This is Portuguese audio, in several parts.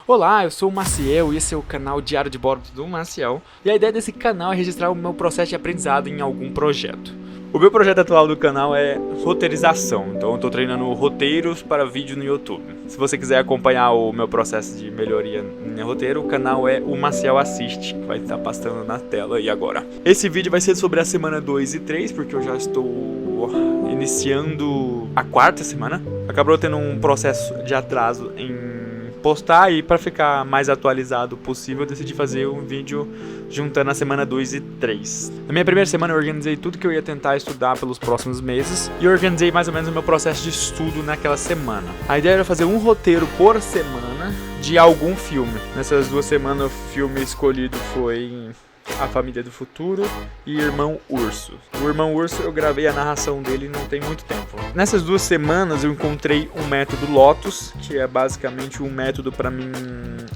Olá, eu sou o Maciel e esse é o canal Diário de Bordo do Maciel. E a ideia desse canal é registrar o meu processo de aprendizado em algum projeto. O meu projeto atual do canal é roteirização, então eu estou treinando roteiros para vídeo no YouTube. Se você quiser acompanhar o meu processo de melhoria em roteiro, o canal é o Maciel Assiste, que vai estar passando na tela aí agora. Esse vídeo vai ser sobre a semana 2 e 3, porque eu já estou iniciando a quarta semana. Acabou tendo um processo de atraso em postar, e para ficar mais atualizado possível eu decidi fazer um vídeo juntando a semana 2 e 3. Na minha primeira semana eu organizei tudo que eu ia tentar estudar pelos próximos meses e organizei mais ou menos o meu processo de estudo naquela semana. A ideia era fazer um roteiro por semana de algum filme. Nessas 2 semanas o filme escolhido foi A Família do Futuro e Irmão Urso. O Irmão Urso eu gravei a narração dele não tem muito tempo. Nessas 2 semanas eu encontrei um método Lotus, que é basicamente um método para mim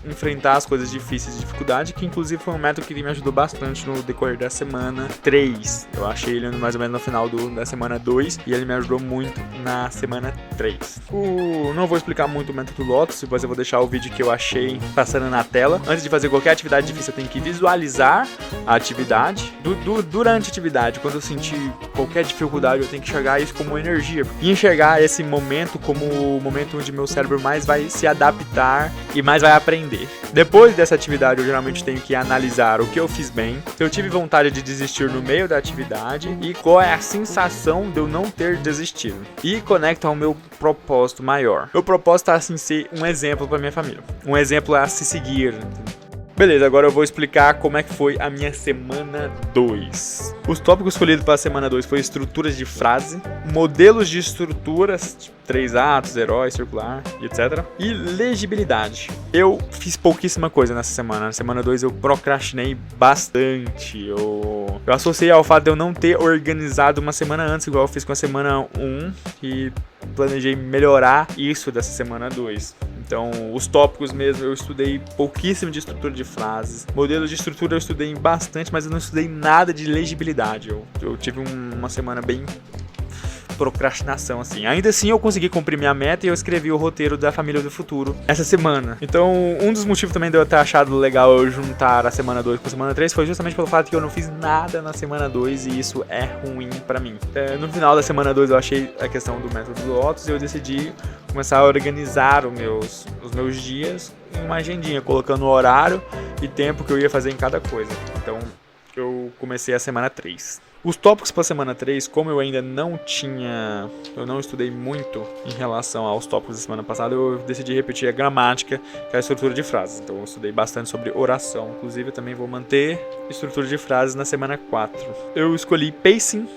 enfrentar as coisas difíceis de dificuldade, que inclusive foi um método que me ajudou bastante no decorrer da semana 3. Eu achei ele mais ou menos no final da semana 2 e ele me ajudou muito na semana 3. Não vou explicar muito o método Lotus, depois eu vou deixar o vídeo que eu achei passando na tela. Antes de fazer qualquer atividade difícil eu tenho que visualizar a atividade. Durante a atividade, quando eu sentir qualquer dificuldade, eu tenho que enxergar isso como energia e enxergar esse momento como o momento onde meu cérebro mais vai se adaptar e mais vai aprender. Depois dessa atividade, eu geralmente tenho que analisar o que eu fiz bem, se eu tive vontade de desistir no meio da atividade e qual é a sensação de eu não ter desistido. E conecta ao meu propósito maior. Meu propósito é assim ser um exemplo para minha família, um exemplo a se seguir. Beleza, agora eu vou explicar como é que foi a minha semana 2. Os tópicos escolhidos para a semana 2 foi estruturas de frase, modelos de estruturas, tipo 3 atos, herói, circular, etc. E legibilidade. Eu fiz pouquíssima coisa nessa semana. Na semana 2 eu procrastinei bastante. Eu associei ao fato de eu não ter organizado uma semana antes, igual eu fiz com a semana 1, e planejei melhorar isso dessa semana 2. Então, os tópicos mesmo, eu estudei pouquíssimo de estrutura de frases. Modelos de estrutura eu estudei bastante, mas eu não estudei nada de legibilidade. Eu tive uma semana bem procrastinação, assim. Ainda assim, eu consegui cumprir minha meta e eu escrevi o roteiro da Família do Futuro essa semana. Então, um dos motivos também de eu ter achado legal eu juntar a semana 2 com a semana 3 foi justamente pelo fato que eu não fiz nada na semana 2 e isso é ruim pra mim. No final da semana 2 eu achei a questão do método Lotus e eu decidi começar a organizar os meus dias em uma agendinha, colocando o horário e tempo que eu ia fazer em cada coisa. Então, eu comecei a semana 3. Os tópicos para a semana 3, como eu ainda não estudei muito em relação aos tópicos da semana passada, eu decidi repetir a gramática, que é a estrutura de frases. Então eu estudei bastante sobre oração, inclusive eu também vou manter estrutura de frases na semana 4. Eu escolhi pacing,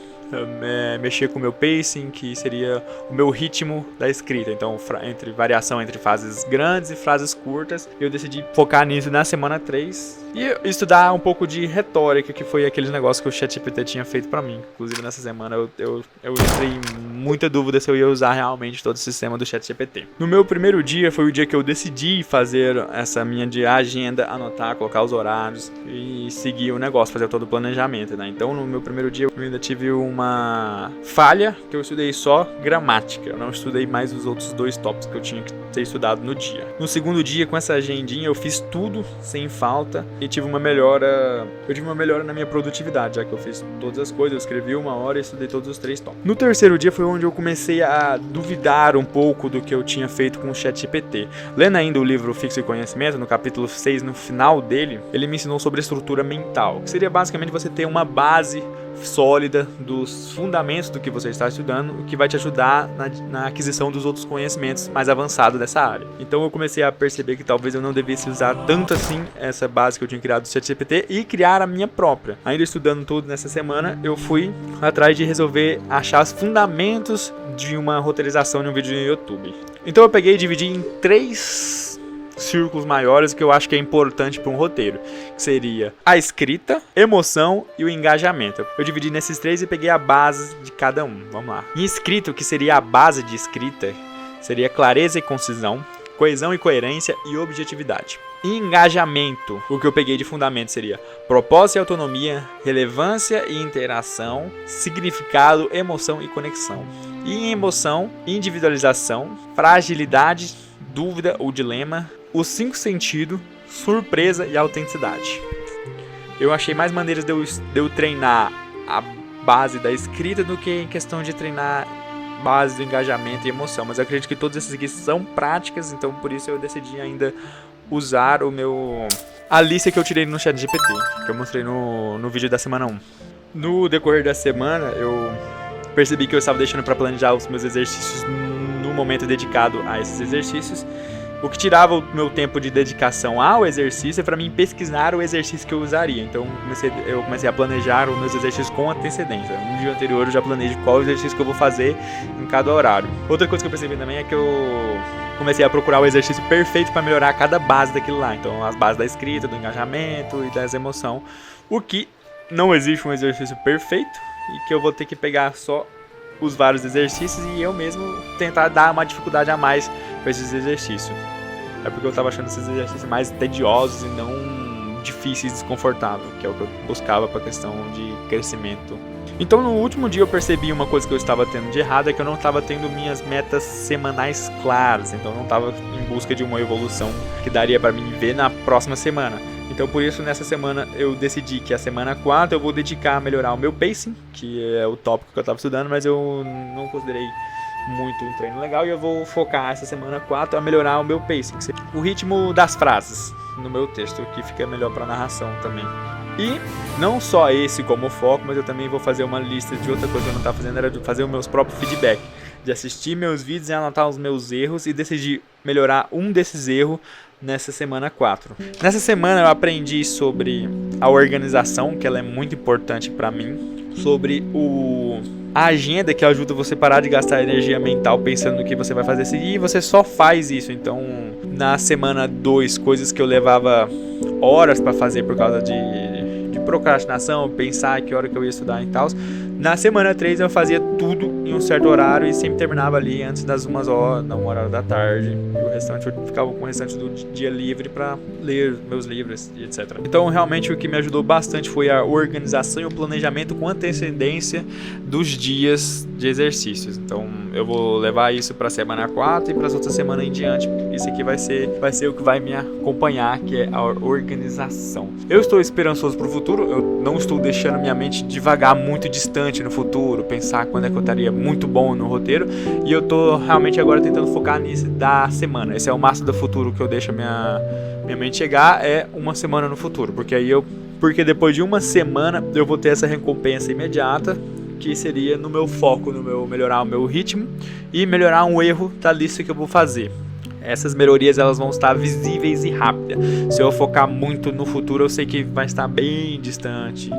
mexer com o meu pacing, que seria o meu ritmo da escrita, então entre variação entre frases grandes e frases curtas. Eu decidi focar nisso na semana 3 e estudar um pouco de retórica, que foi aqueles negócios que o ChatGPT tinha feito pra mim. Inclusive nessa semana eu entrei em muita dúvida se eu ia usar realmente todo o sistema do ChatGPT. No meu primeiro dia foi o dia que eu decidi fazer essa minha agenda, anotar, colocar os horários e seguir o negócio, fazer todo o planejamento, né? Então no meu primeiro dia eu ainda tive uma falha, que eu estudei só gramática. Eu não estudei mais os outros 2 tópicos que eu tinha que ter estudado no dia. No segundo dia, com essa agendinha, eu fiz tudo sem falta e tive uma melhora. Eu tive uma melhora na minha produtividade, já que eu fiz todas as coisas, eu escrevi 1 hora e estudei todos os 3 tópicos. No terceiro dia foi onde eu comecei a duvidar um pouco do que eu tinha feito com o ChatGPT. Lendo ainda o livro Fixo e Conhecimento, no capítulo 6, no final dele, ele me ensinou sobre estrutura mental, que seria basicamente você ter uma base sólida dos fundamentos do que você está estudando, o que vai te ajudar na aquisição dos outros conhecimentos mais avançados dessa área. Então eu comecei a perceber que talvez eu não devesse usar tanto assim essa base que eu tinha criado do ChatGPT e criar a minha própria. Ainda estudando tudo nessa semana, eu fui atrás de resolver achar os fundamentos de uma roteirização de um vídeo no YouTube. Então eu peguei e dividi em 3 círculos maiores que eu acho que é importante para um roteiro, que seria a escrita, emoção e o engajamento. Eu dividi nesses 3 e peguei a base de cada um. Vamos lá. Em escrita, o que seria a base de escrita seria clareza e concisão, coesão e coerência e objetividade. Em engajamento, o que eu peguei de fundamento seria propósito e autonomia, relevância e interação, significado, emoção e conexão. E em emoção, individualização, fragilidade, dúvida ou dilema, os 5 sentidos, surpresa e autenticidade. Eu achei mais maneiras de eu treinar a base da escrita do que em questão de treinar base do engajamento e emoção. Mas eu acredito que todos esses aqui são práticas, então por isso eu decidi ainda usar a lista que eu tirei no ChatGPT, que eu mostrei no vídeo da semana 1. No decorrer da semana, eu percebi que eu estava deixando para planejar os meus exercícios no momento dedicado a esses exercícios. O que tirava o meu tempo de dedicação ao exercício é para mim pesquisar o exercício que eu usaria. Então eu comecei a planejar os meus exercícios com antecedência. No dia anterior eu já planejo qual exercício que eu vou fazer em cada horário. Outra coisa que eu percebi também é que eu comecei a procurar o exercício perfeito para melhorar cada base daquilo lá. Então as bases da escrita, do engajamento e das emoções. O que não existe um exercício perfeito e que eu vou ter que pegar só os vários exercícios e eu mesmo tentar dar uma dificuldade a mais para esses exercícios. É porque eu estava achando esses exercícios mais tediosos e não difíceis e desconfortáveis, que é o que eu buscava para a questão de crescimento. Então no último dia eu percebi uma coisa que eu estava tendo de errado, é que eu não estava tendo minhas metas semanais claras, então eu não estava em busca de uma evolução que daria para mim ver na próxima semana. Então por isso nessa semana eu decidi que a semana 4 eu vou dedicar a melhorar o meu pacing, que é o tópico que eu estava estudando, mas eu não considerei muito um treino legal e eu vou focar essa semana 4 a melhorar o meu pacing, o ritmo das frases no meu texto, que fica melhor para narração também. E não só esse como foco, mas eu também vou fazer uma lista de outra coisa que eu não estava fazendo, era de fazer os meus próprios feedback, de assistir meus vídeos e anotar os meus erros e decidir melhorar um desses erros nessa semana 4. Nessa semana eu aprendi sobre a organização, que ela é muito importante para mim, sobre a agenda, que ajuda você a parar de gastar energia mental pensando no que você vai fazer seguir, e você só faz isso. Então na semana 2, coisas que eu levava horas para fazer por causa de procrastinação, pensar que hora que eu ia estudar e tal. Na semana 3 eu fazia tudo em um certo horário e sempre terminava ali antes das 1 hora da tarde. E o restante eu ficava com o restante do dia livre para ler meus livros e etc. Então realmente o que me ajudou bastante foi a organização e o planejamento com antecedência dos dias de exercícios. Então eu vou levar isso para a semana 4 e para as outras semanas em diante. Isso aqui vai ser o que vai me acompanhar, que é a organização. Eu estou esperançoso para o futuro, eu não estou deixando minha mente divagar muito distante no futuro, pensar quando é que eu estaria muito bom no roteiro, e eu tô realmente agora tentando focar nisso da semana. Esse é o máximo do futuro que eu deixo minha mente chegar, é uma semana no futuro, porque depois de uma semana eu vou ter essa recompensa imediata, que seria no meu foco, melhorar o meu ritmo e melhorar um erro da lista que eu vou fazer. Essas melhorias elas vão estar visíveis e rápidas. Se eu focar muito no futuro, eu sei que vai estar bem distante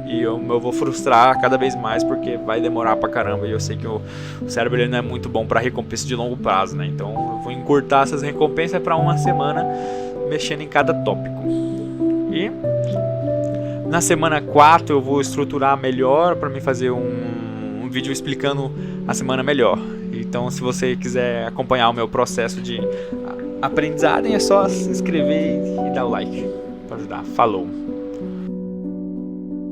e eu vou frustrar cada vez mais, porque vai demorar pra caramba, e eu sei que o cérebro ele não é muito bom pra recompensa de longo prazo, né? Então eu vou encurtar essas recompensas para uma semana, mexendo em cada tópico. E na semana 4 eu vou estruturar melhor para me fazer um vídeo explicando a semana melhor. Então se você quiser acompanhar o meu processo de aprendizagem, é só se inscrever e dar o like para ajudar. Falou!